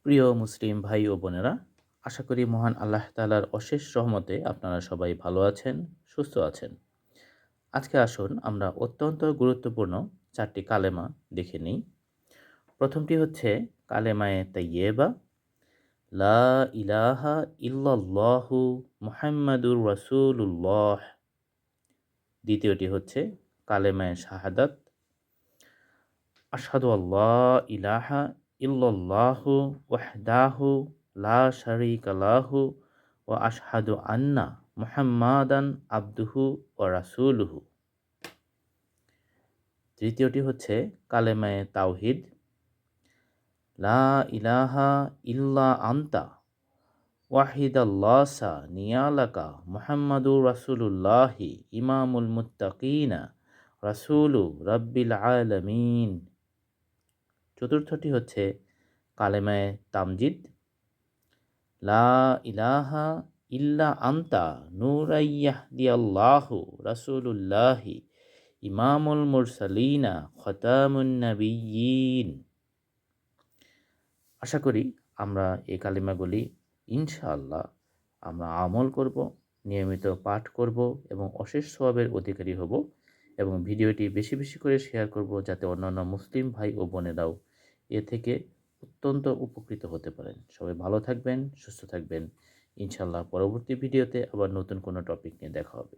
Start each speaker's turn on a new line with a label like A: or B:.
A: প্রিয় মুসলিম ভাই ও বোনেরা, আশা করি মহান আল্লাহ তাআলার অশেষ রহমতে আপনারা সবাই ভালো আছেন, সুস্থ আছেন। আজকে আসুন আমরা অত্যন্ত গুরুত্বপূর্ণ 4টি কালেমা দেখে নিই। প্রথমটি হচ্ছে কালেমায়ে তাইয়্যেবা, লা ইলাহা ইল্লাল্লাহু মুহাম্মাদুর রাসূলুল্লাহ। দ্বিতীয়টি হচ্ছে কালেমায়ে শাহাদাত, আশহাদু আল্লা ইলাহা ইল্লাল্লাহু ওয়াহদাহু লা শারীকা লাহু ওয়া আশহাদু আন্না মুহাম্মাদান আবদুহু ওয়া রাসূলুহু। তৃতীয়টি হচ্ছে কালেমায়ে তাওহীদ, লা ইলাহা ইল্লা আনতা ওয়াহিদাল্লাসা নিয়ালাকা মুহাম্মাদুর রাসূলুল্লাহি ইমামুল মুত্তাকিনা রাসূলু রাব্বিল আলামিন। চতুর্থটি হচ্ছে কালেমায়ে তামজিদ, লা ইলাহা ইল্লা আনতা নূরাইয়াহদিয়াল্লাহু রাসূলুল্লাহি ইমামুল মুরসালিনা খতামুন নাবিয়্যিন। আশা করি আমরা এই কালিমাগুলি ইনশাআল্লাহ আমরা আমল করব, নিয়মিত পাঠ করব এবং অশেষ সওয়াবের অধিকারী হব এবং ভিডিওটি বেশি বেশি করে শেয়ার করব যাতে অন্যান্য মুসলিম ভাই ও বোনেরাও এ থেকে অত্যন্ত উপকৃত হতে পারেন। সবাই ভালো থাকবেন, সুস্থ থাকবেন। ইনশাআল্লাহ পরবর্তী ভিডিওতে আবার নতুন কোনো টপিক নিয়ে দেখা হবে।